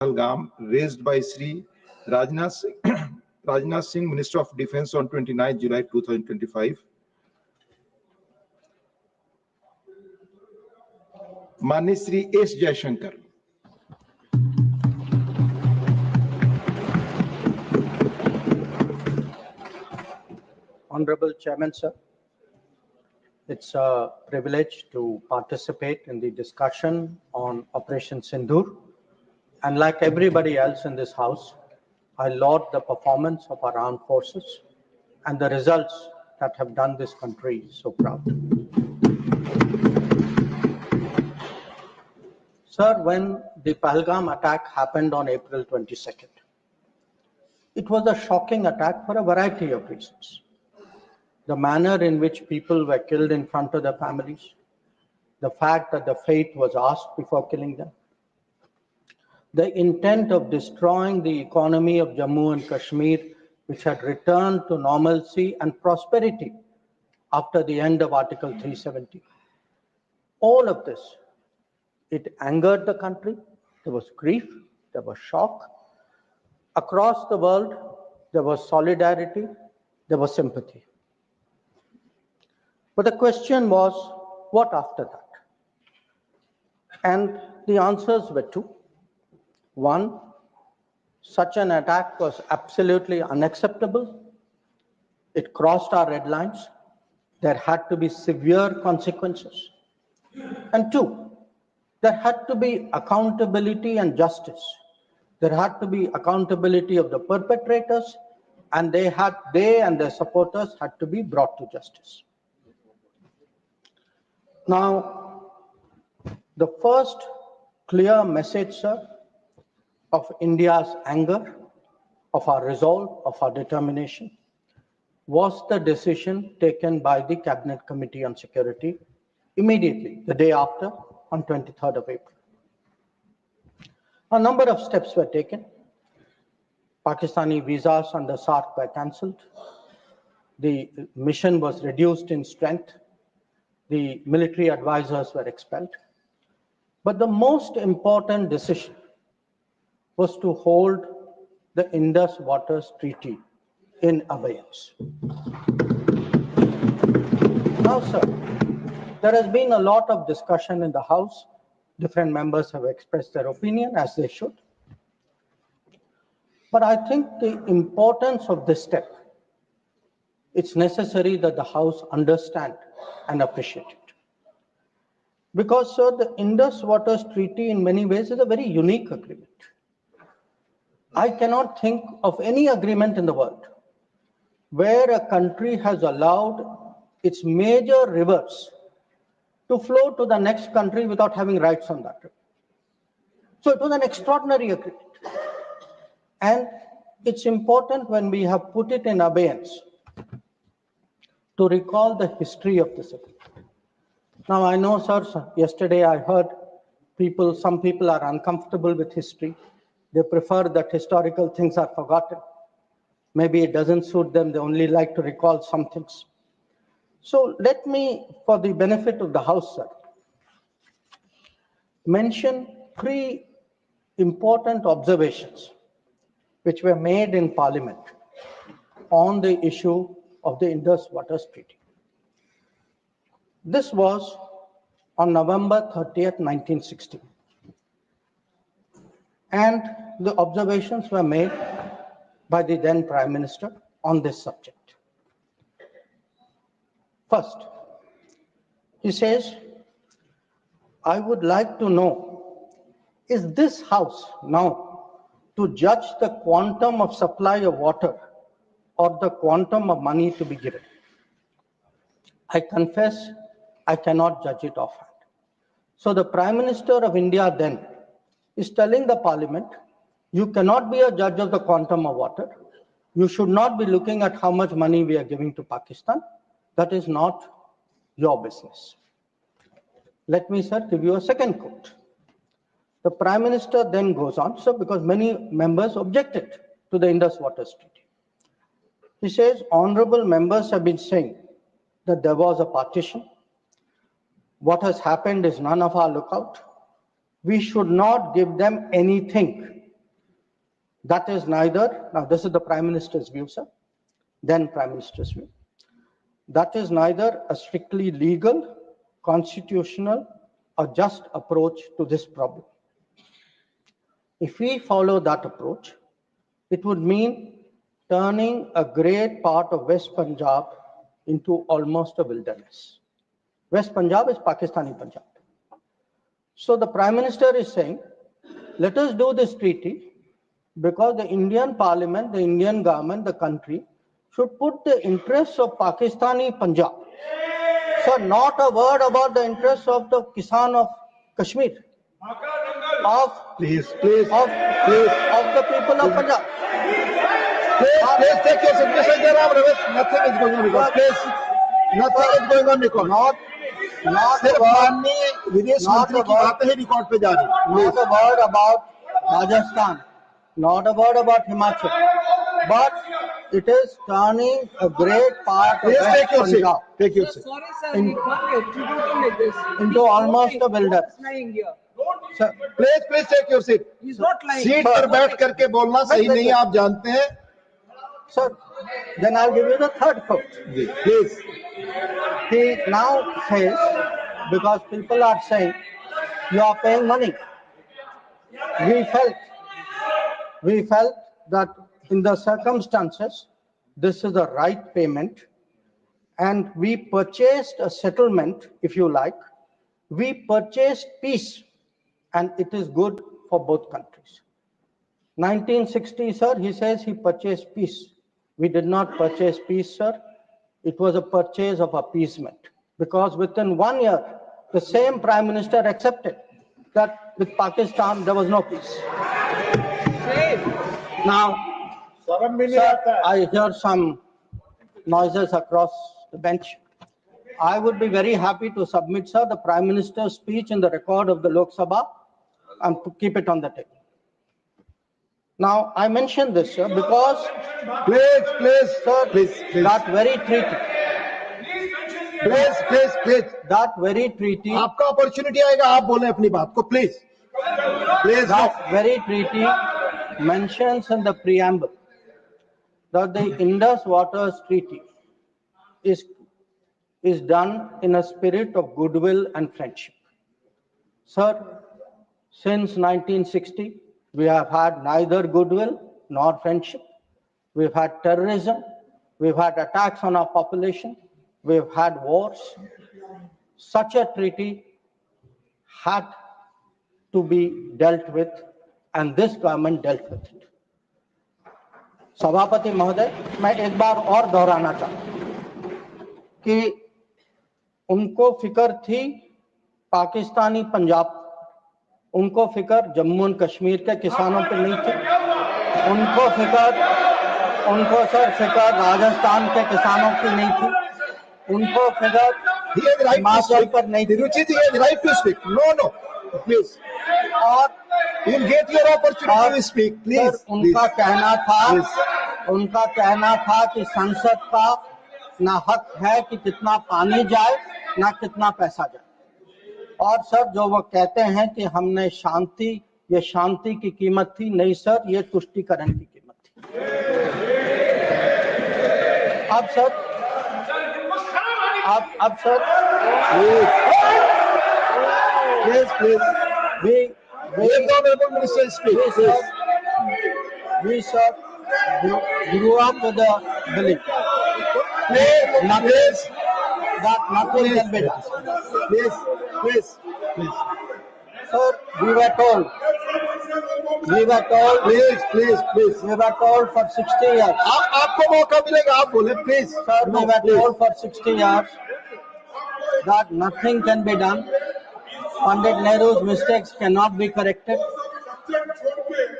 Pahalgam, raised by Sri Rajnath Singh, Rajnath Singh, Minister of Defence on 29 July 2025. माननीय Shri S Jaishankar. Honorable Chairman, sir, it's a privilege to participate in the discussion on Operation Sindoor. And like everybody else in this House, I laud the performance of our armed forces and the results that have done this country so proud. Sir, when the Pahalgam attack happened on April 22nd, it was a shocking attack for a variety of reasons. The manner in which people were killed in front of their families, the fact that the fate was asked before killing them, the intent of destroying the economy of Jammu and Kashmir, which had returned to normalcy and prosperity after the end of Article 370. All of this, it angered the country. There was grief, there was shock. Across the world, there was solidarity, there was sympathy. But the question was, what after that? And the answers were two. One, such an attack was absolutely unacceptable. It crossed our red lines. There had to be severe consequences. And two, there had to be accountability and justice. There had to be accountability of the perpetrators, and they and their supporters had to be brought to justice. Now, the first clear message, sir, of India's anger, of our resolve, of our determination, was the decision taken by the Cabinet Committee on Security immediately, the day after, on 23rd of April. A number of steps were taken. Pakistani visas under SARC were cancelled. The mission was reduced in strength. The military advisors were expelled. But the most important decision was to hold the Indus Waters Treaty in abeyance. Now, sir, there has been a lot of discussion in the House. Different members have expressed their opinion, as they should. But I think the importance of this step, it's necessary that the House understand and appreciate it. Because, sir, the Indus Waters Treaty in many ways is a very unique agreement. I cannot think of any agreement in the world where a country has allowed its major rivers to flow to the next country without having rights on that river. So it was an extraordinary agreement. And it's important when we have put it in abeyance to recall the history of this agreement. Now, I know, sir, yesterday I heard some people are uncomfortable with history. They prefer that historical things are forgotten. Maybe it doesn't suit them. They only like to recall some things. So let me, for the benefit of the House, sir, mention three important observations which were made in Parliament on the issue of the Indus Waters Treaty. This was on November 30th, 1960. And the observations were made by the then Prime Minister on this subject. First, he says, I would like to know, is this House now to judge the quantum of supply of water or the quantum of money to be given? I confess I cannot judge it offhand. So the Prime Minister of India then is telling the Parliament, you cannot be a judge of the quantum of water. You should not be looking at how much money we are giving to Pakistan. That is not your business. Let me, sir, give you a second quote. The Prime Minister then goes on, sir, because many members objected to the Indus Waters Treaty. He says, honorable members have been saying that there was a partition. What has happened is none of our lookout. We should not give them anything. That is neither, now this is the Prime Minister's view, sir, then Prime Minister's view. That is neither a strictly legal, constitutional, or just approach to this problem. If we follow that approach, it would mean turning a great part of West Punjab into almost a wilderness. West Punjab is Pakistani Punjab. So the Prime Minister is saying, let us do this treaty because the Indian Parliament, the Indian government, the country should put the interests of Pakistani Punjab. So not a word about the interests of the Kisan of Kashmir, of the people of Punjab. Please take your seat. Nothing is going on because nothing is going on because not a word about Rajasthan, not a word about Himachal, but it is turning a great part of West Punjab. Take your seat. Sorry, sir, we can't execute like this. Into almost a wilderness. Lying here. Sir, Please take your seat. He's not lying. Seat पर बैठ करके बोलना सही नहीं है, आप जानते हैं. sir, then I'll give you the third quote. Please. He now says, because people are saying, you are paying money. We felt that in the circumstances, this is the right payment. And we purchased a settlement, if you like. We purchased peace, and it is good for both countries. 1960, sir, he says he purchased peace. We did not purchase peace, sir. It was a purchase of appeasement, because within 1 year, the same Prime Minister accepted that with Pakistan, there was no peace. Now, sir, I hear some noises across the bench. I would be very happy to submit, sir, the Prime Minister's speech in the record of the Lok Sabha and to keep it on the table. Now, I mentioned this, sir, because Please. that very treaty, Please. that very treaty, आपका opportunity आएगा, आप बोलें अपनी बात को, please. that very treaty mentions in the preamble that the Indus Waters Treaty is done in a spirit of goodwill and friendship. Sir, since 1960, we have had neither goodwill nor friendship. We've had terrorism, we've had attacks on our population, we've had wars. Such a treaty had to be dealt with, and this government dealt with it. सभापति महोदय, मैं एक बार और दोहराना चाहता हूं कि उनको फिक्र थी पाकिस्तानी पंजाब, उनको फिक्र जम्मू एंड कश्मीर के किसानों पर नहीं थी, उनको फिक्र राजस्थान के किसानों की नहीं थी, उनको फिक्र हिमाचल पर नहीं थी. Ruchi ji has right to speak. No, please. और You'll get your opportunity to speak, please. Sir, उनका कहना था कि संसद का ना हक है कि कितना पानी जाए ना कितना पैसा जाए. और सर, जो वो कहते हैं कि हमने ये शांति की कीमत थी, नहीं सर, ये तुष्टीकरण की कीमत थी. अब sir Please. We sir grew up with the belief that nothing can be done. Please. Sir, we were told for 60 years. आपको मौका मिलेगा, आप बोले, please. Sir, we were told for 60 years that nothing can be done. Pandit Nehru's mistakes cannot be corrected.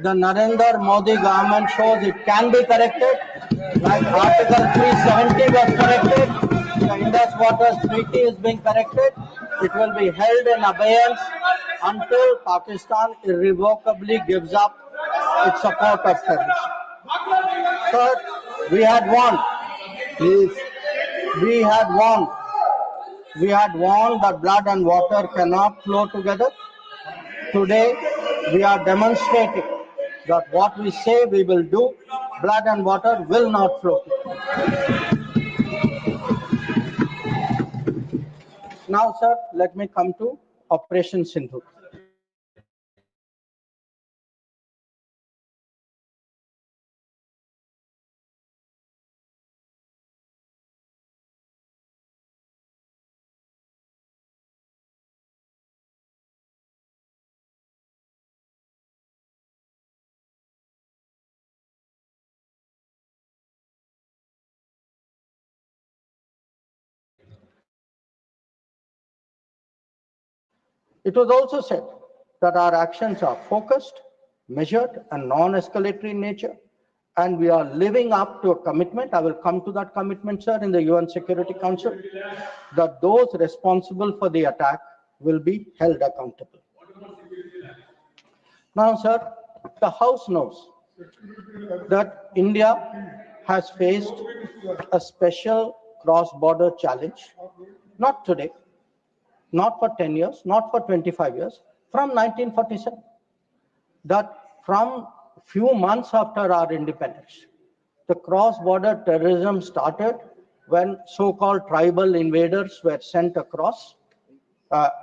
The Narendra Modi government shows it can be corrected. Like Article 370 was corrected, the Indus Waters Treaty is being corrected. It will be held in abeyance until Pakistan irrevocably gives up its support of terrorism. Sir, we had won. We had warned that blood and water cannot flow together. Today, we are demonstrating that what we say we will do, blood and water will not flow. Now, sir, let me come to Operation Sindoor. It was also said that our actions are focused, measured, and non-escalatory in nature, and we are living up to a commitment. I will come to that commitment, sir, in the UN Security Council, that those responsible for the attack will be held accountable. Now, sir, the House knows that India has faced a special cross-border challenge, not today, not for 10 years, not for 25 years, from 1947. That from few months after our independence, the cross-border terrorism started when so-called tribal invaders were sent across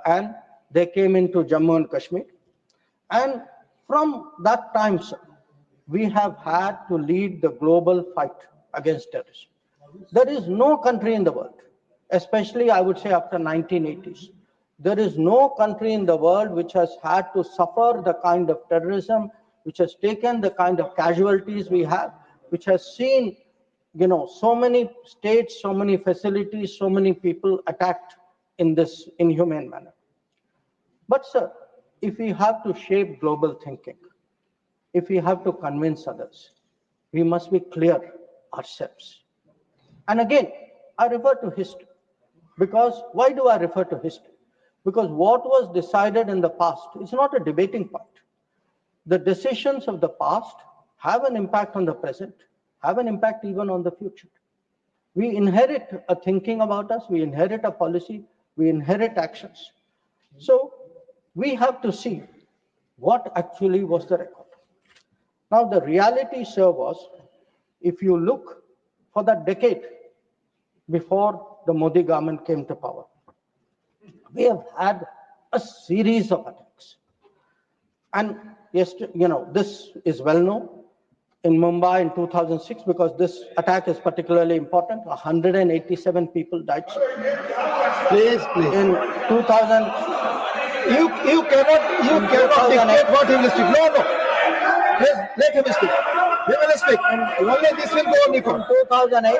and they came into Jammu and Kashmir. And from that time, sir, we have had to lead the global fight against terrorism. There is no country in the world, especially I would say after 1980s, there is no country in the world which has had to suffer the kind of terrorism, which has taken the kind of casualties we have, which has seen, so many states, so many facilities, so many people attacked in this inhumane manner. But sir, if we have to shape global thinking, if we have to convince others, we must be clear ourselves. And again, I refer to history. Because why do I refer to history? Because what was decided in the past is not a debating point. The decisions of the past have an impact on the present, have an impact even on the future. We inherit a thinking about us, we inherit a policy, we inherit actions. So we have to see what actually was the record. Now the reality, sir, was, if you look for that decade before the Modi government came to power, we have had a series of attacks. And yes, this is well known. In Mumbai in 2006, because this attack is particularly important, 187 people died. Please. In 2000, You cannot dictate what he will speak. No. Please, let him speak. He will speak. Only this will go on record. in 2008,